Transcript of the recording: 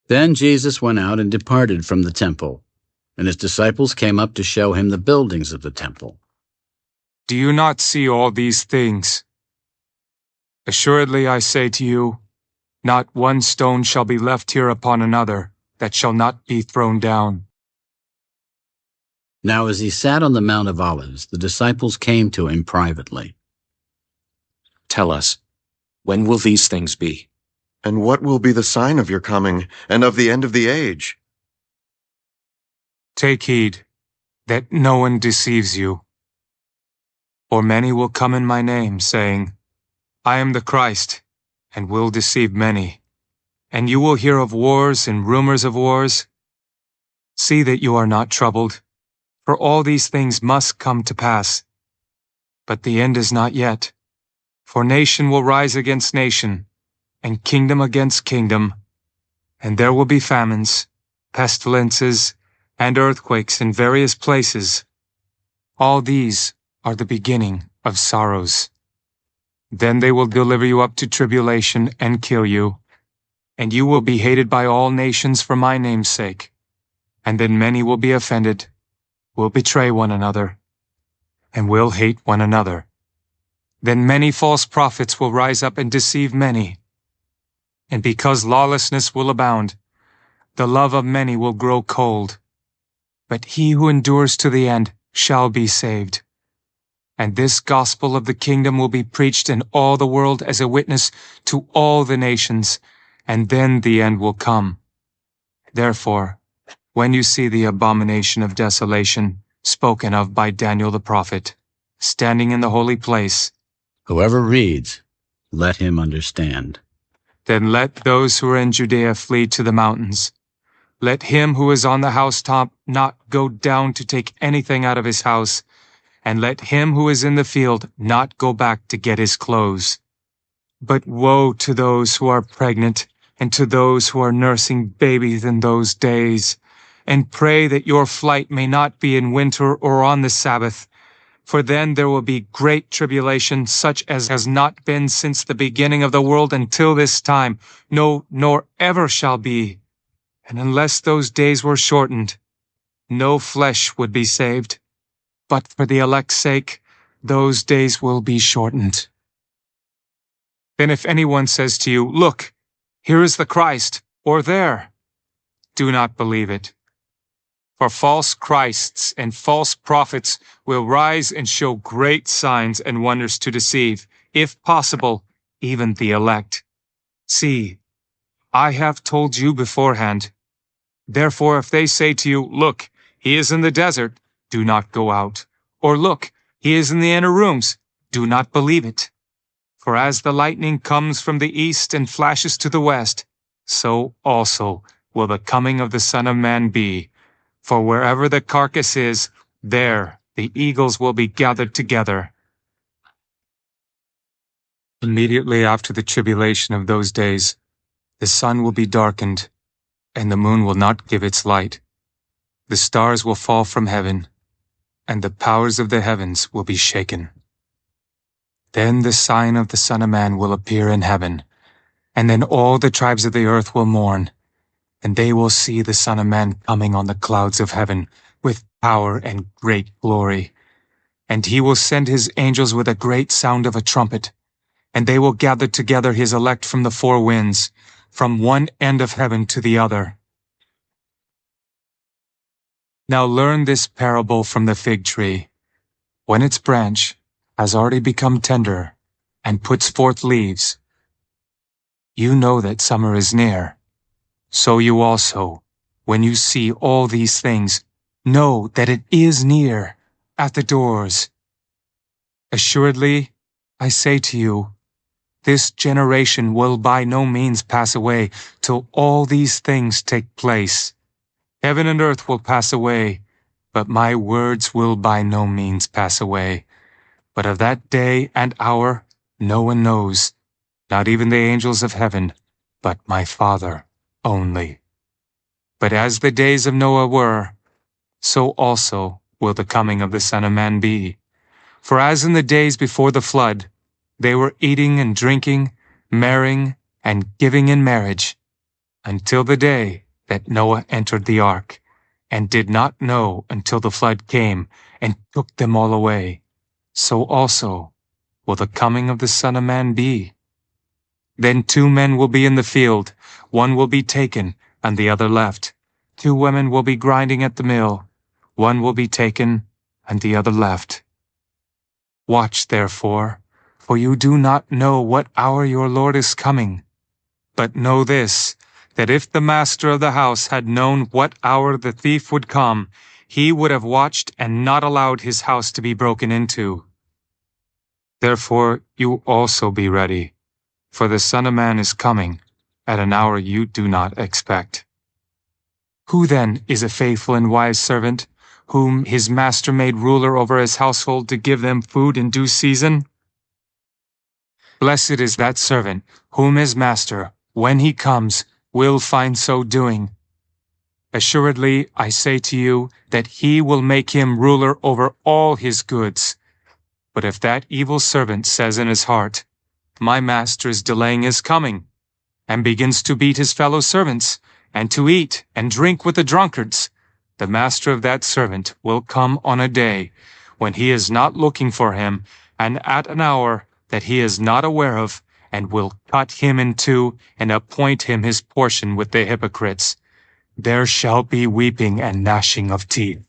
Then Jesus went out and departed from the temple, and his disciples came up to show him the buildings of the temple. Do you not see all these things? Assuredly I say to you, not one stone shall be left here upon another that shall not be thrown down. Now as he sat on the Mount of Olives, the disciples came to him privately. Tell us, when will these things be? And what will be the sign of your coming and of the end of the age? Take heed that no one deceives you. For many will come in my name, saying, I am the Christ, and will deceive many. And you will hear of wars and rumors of wars. See that you are not troubled, for all these things must come to pass. But the end is not yet. For nation will rise against nation, and kingdom against kingdom. And there will be famines, pestilences, and earthquakes in various places. All these are the beginning of sorrows. Then they will deliver you up to tribulation and kill you, and you will be hated by all nations for my name's sake. And then many will be offended, will betray one another, and will hate one another. Then many false prophets will rise up and deceive many. And because lawlessness will abound, the love of many will grow cold. But he who endures to the end shall be saved. And this gospel of the kingdom will be preached in all the world as a witness to all the nations, and then the end will come. Therefore, when you see the abomination of desolation spoken of by Daniel the prophet, standing in the holy place, Whoever reads, let him understand. then let those who are in Judea flee to the mountains. Let him who is on the housetop not go down to take anything out of his house, and let him who is in the field not go back to get his clothes. But woe to those who are pregnant, and to those who are nursing babies in those days. And pray that your flight may not be in winter or on the Sabbath, for then there will be great tribulation, such as has not been since the beginning of the world until this time, no, nor ever shall be. And unless those days were shortened, no flesh would be saved. But for the elect's sake, those days will be shortened. Then if anyone says to you, Look, here is the Christ, or there, do not believe it. For false Christs and false prophets will rise and show great signs and wonders to deceive, if possible, even the elect. See, I have told you beforehand. Therefore, if they say to you, Look, he is in the desert, do not go out. Or look, he is in the inner rooms, do not believe it. For as the lightning comes from the east and flashes to the west, so also will the coming of the Son of Man be. For wherever the carcass is, there the eagles will be gathered together. Immediately after the tribulation of those days, the sun will be darkened, and the moon will not give its light. The stars will fall from heaven, and the powers of the heavens will be shaken. Then the sign of the Son of Man will appear in heaven, and then all the tribes of the earth will mourn, and they will see the Son of Man coming on the clouds of heaven with power and great glory. And he will send his angels with a great sound of a trumpet, and they will gather together his elect from the four winds, from one end of heaven to the other. Now learn this parable from the fig tree. When its branch has already become tender and puts forth leaves, you know that summer is near. So you also, when you see all these things, know that it is near, at the doors. Assuredly, I say to you, this generation will by no means pass away till all these things take place. Heaven and earth will pass away, but my words will by no means pass away. But of that day and hour no one knows, not even the angels of heaven, but my Father only. But as the days of Noah were, so also will the coming of the Son of Man be. For as in the days before the flood, they were eating and drinking, marrying and giving in marriage, until the day that Noah entered the ark, and did not know until the flood came and took them all away, so also will the coming of the Son of Man be. Then 2 men will be in the field, one will be taken and the other left. 2 women will be grinding at the mill, one will be taken and the other left. Watch therefore, for you do not know what hour your Lord is coming. But know this, that if the master of the house had known what hour the thief would come, he would have watched and not allowed his house to be broken into. Therefore you also be ready, for the Son of Man is coming at an hour you do not expect. Who then is a faithful and wise servant, whom his master made ruler over his household to give them food in due season? Blessed is that servant, whom his master, when he comes, will find so doing. Assuredly, I say to you that he will make him ruler over all his goods. But if that evil servant says in his heart, My master is delaying his coming, and begins to beat his fellow servants, and to eat and drink with the drunkards, the master of that servant will come on a day when he is not looking for him, and at an hour that he is not aware of, and will cut him in two, and appoint him his portion with the hypocrites. There shall be weeping and gnashing of teeth.